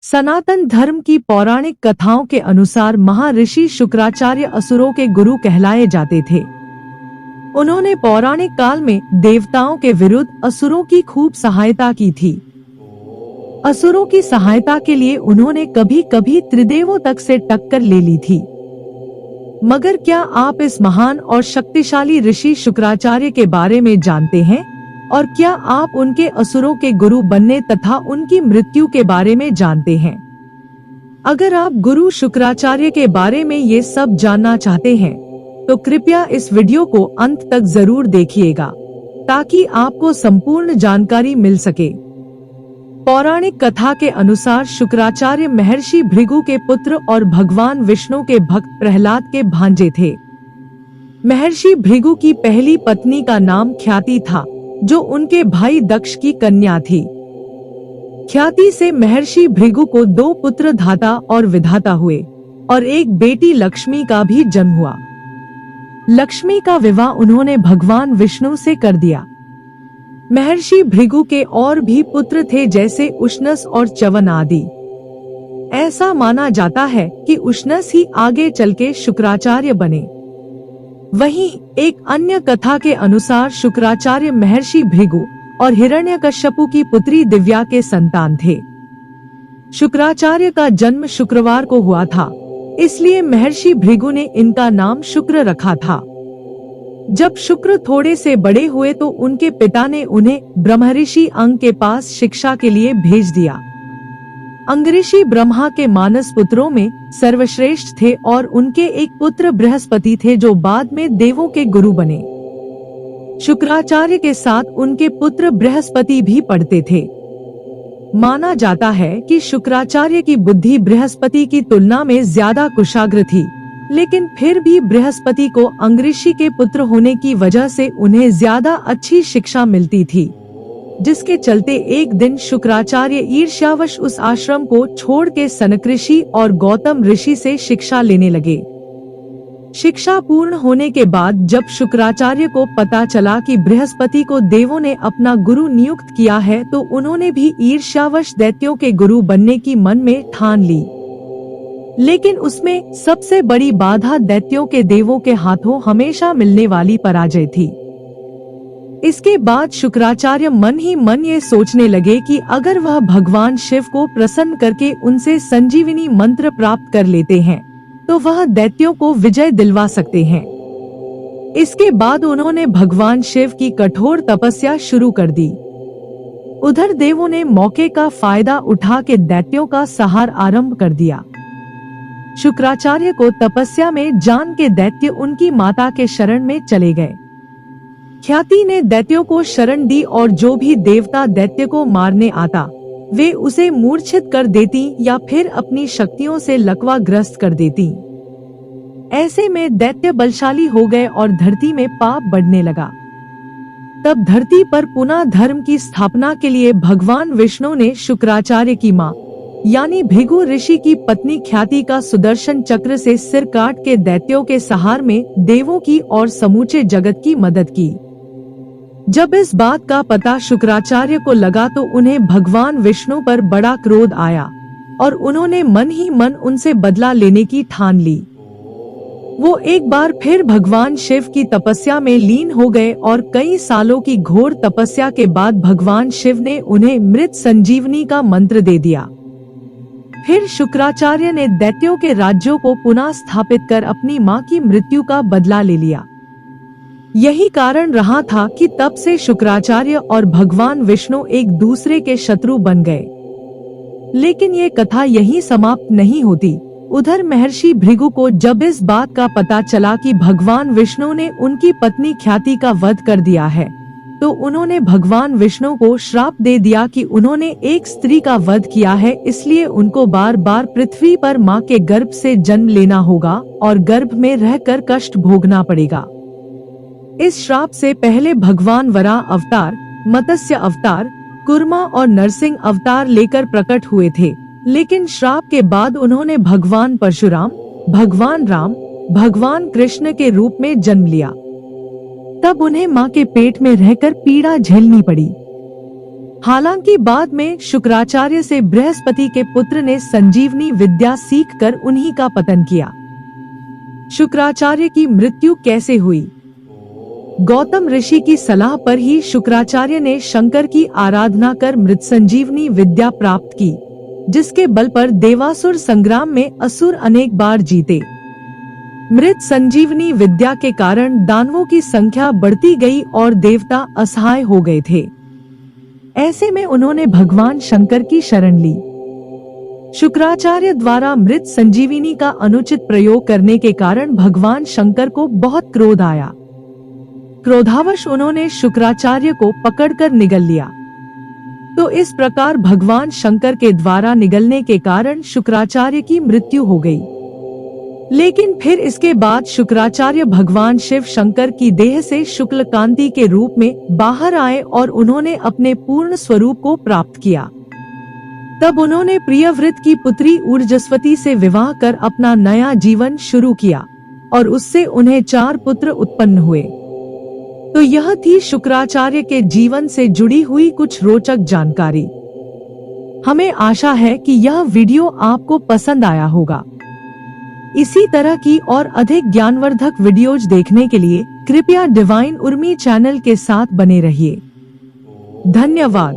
सनातन धर्म की पौराणिक कथाओं के अनुसार महर्षि शुक्राचार्य असुरों के गुरु कहलाए जाते थे। उन्होंने पौराणिक काल में देवताओं के विरुद्ध असुरों की खूब सहायता की थी। असुरों की सहायता के लिए उन्होंने कभी कभी त्रिदेवों तक से टक्कर ले ली थी। मगर क्या आप इस महान और शक्तिशाली ऋषि शुक्राचार्य के बारे में जानते हैं? और क्या आप उनके असुरों के गुरु बनने तथा उनकी मृत्यु के बारे में जानते हैं? अगर आप गुरु शुक्राचार्य के बारे में ये सब जानना चाहते हैं, तो कृपया इस वीडियो को अंत तक जरूर देखिएगा, ताकि आपको संपूर्ण जानकारी मिल सके। पौराणिक कथा के अनुसार शुक्राचार्य महर्षि भृगु के पुत्र और भगवान विष्णु के भक्त प्रहलाद के भांजे थे। महर्षि भृगु की पहली पत्नी का नाम ख्याति था, जो उनके भाई दक्ष की कन्या थी। ख्याति से महर्षि भृगु को 2 पुत्र धाता और विधाता हुए और एक बेटी लक्ष्मी का भी जन्म हुआ। लक्ष्मी का विवाह उन्होंने भगवान विष्णु से कर दिया। महर्षि भृगु के और भी पुत्र थे, जैसे उष्णस और च्यवन आदि। ऐसा माना जाता है कि उष्णस ही आगे चल के शुक्राचार्य बने। वहीं एक अन्य कथा के अनुसार शुक्राचार्य महर्षि भृगु और हिरण्यकश्यपु की पुत्री दिव्या के संतान थे। शुक्राचार्य का जन्म शुक्रवार को हुआ था, इसलिए महर्षि भृगु ने इनका नाम शुक्र रखा था। जब शुक्र थोड़े से बड़े हुए तो उनके पिता ने उन्हें ब्रह्मऋषि अंग के पास शिक्षा के लिए भेज दिया। अंगऋषि ब्रह्मा के मानस पुत्रों में सर्वश्रेष्ठ थे और उनके एक पुत्र बृहस्पति थे, जो बाद में देवों के गुरु बने। शुक्राचार्य के साथ उनके पुत्र बृहस्पति भी पढ़ते थे। माना जाता है कि शुक्राचार्य की बुद्धि बृहस्पति की तुलना में ज्यादा कुशाग्र थी, लेकिन फिर भी बृहस्पति को अंगऋषि के पुत्र होने की वजह से उन्हें ज्यादा अच्छी शिक्षा मिलती थी, जिसके चलते एक दिन शुक्राचार्य ईर्ष्यावश उस आश्रम को छोड़ के सनक ऋषि और गौतम ऋषि से शिक्षा लेने लगे। शिक्षा पूर्ण होने के बाद जब शुक्राचार्य को पता चला कि बृहस्पति को देवों ने अपना गुरु नियुक्त किया है, तो उन्होंने भी ईर्ष्यावश दैत्यों के गुरु बनने की मन में ठान ली। लेकिन उसमें सबसे बड़ी बाधा दैत्यों के देवों के हाथों हमेशा मिलने वाली पराजय थी। इसके बाद शुक्राचार्य मन ही मन ये सोचने लगे कि अगर वह भगवान शिव को प्रसन्न करके उनसे संजीवनी मंत्र प्राप्त कर लेते हैं, तो वह दैत्यों को विजय दिलवा सकते हैं। इसके बाद उन्होंने भगवान शिव की कठोर तपस्या शुरू कर दी। उधर देवों ने मौके का फायदा उठा के दैत्यों का संहार आरंभ कर दिया। शुक्राचार्य को तपस्या में जान के दैत्य उनकी माता के शरण में चले गए। ख्याति ने दैत्यों को शरण दी और जो भी देवता दैत्य को मारने आता, वे उसे मूर्छित कर देती या फिर अपनी शक्तियों से लकवाग्रस्त कर देती। ऐसे में दैत्य बलशाली हो गए और धरती में पाप बढ़ने लगा। तब धरती पर पुनः धर्म की स्थापना के लिए भगवान विष्णु ने शुक्राचार्य की मां यानी भृगु ऋषि की पत्नी ख्याति का सुदर्शन चक्र से सिर काट के दैत्यों के संहार में देवों की और समूचे जगत की मदद की। जब इस बात का पता शुक्राचार्य को लगा तो उन्हें भगवान विष्णु पर बड़ा क्रोध आया और उन्होंने मन ही मन उनसे बदला लेने की ठान ली। वो एक बार फिर भगवान शिव की तपस्या में लीन हो गए और कई सालों की घोर तपस्या के बाद भगवान शिव ने उन्हें मृत संजीवनी का मंत्र दे दिया। फिर शुक्राचार्य ने दैत्यों के राज्यों को पुनः स्थापित कर अपनी मां की मृत्यु का बदला ले लिया। यही कारण रहा था कि तब से शुक्राचार्य और भगवान विष्णु एक दूसरे के शत्रु बन गए। लेकिन ये कथा यहीं समाप्त नहीं होती। उधर महर्षि भृगु को जब इस बात का पता चला कि भगवान विष्णु ने उनकी पत्नी ख्याति का वध कर दिया है, तो उन्होंने भगवान विष्णु को श्राप दे दिया कि उन्होंने एक स्त्री का वध किया है, इसलिए उनको बार बार पृथ्वी पर मां के गर्भ से जन्म लेना होगा और गर्भ में रहकर कष्ट भोगना पड़ेगा। इस श्राप से पहले भगवान वराह अवतार, मत्स्य अवतार, कुर्मा और नरसिंह अवतार लेकर प्रकट हुए थे, लेकिन श्राप के बाद उन्होंने भगवान परशुराम, भगवान राम, भगवान कृष्ण के रूप में जन्म लिया। तब उन्हें मां के पेट में रहकर पीड़ा झेलनी पड़ी। हालांकि बाद में शुक्राचार्य से बृहस्पति के पुत्र ने संजीवनी विद्या सीखकर उन्हीं का पतन किया। शुक्राचार्य की मृत्यु कैसे हुई? गौतम ऋषि की सलाह पर ही शुक्राचार्य ने शंकर की आराधना कर मृत संजीवनी विद्या प्राप्त की, जिसके बल पर देवासुर संग्राम में असुर अनेक बार जीते। मृत संजीवनी विद्या के कारण दानवों की संख्या बढ़ती गई और देवता असहाय हो गए थे। ऐसे में उन्होंने भगवान शंकर की शरण ली। शुक्राचार्य द्वारा मृत संजीवनी का अनुचित प्रयोग करने के कारण भगवान शंकर को बहुत क्रोध आया। क्रोधावश उन्होंने शुक्राचार्य को पकड़कर निगल लिया। तो इस प्रकार भगवान शंकर के द्वारा निगलने के कारण शुक्राचार्य की मृत्यु हो गई। लेकिन फिर इसके बाद शुक्राचार्य भगवान शिव शंकर की देह से शुक्ल कांति के रूप में बाहर आए और उन्होंने अपने पूर्ण स्वरूप को प्राप्त किया। तब उन्होंने प्रियव्रत की पुत्री ऊर्जस्वती से विवाह कर अपना नया जीवन शुरू किया और उससे उन्हें 4 पुत्र उत्पन्न हुए। तो यह थी शुक्राचार्य के जीवन से जुड़ी हुई कुछ रोचक जानकारी। हमें आशा है कि यह वीडियो आपको पसंद आया होगा। इसी तरह की और अधिक ज्ञानवर्धक वीडियोज देखने के लिए कृपया डिवाइन उर्मी चैनल के साथ बने रहिए। धन्यवाद।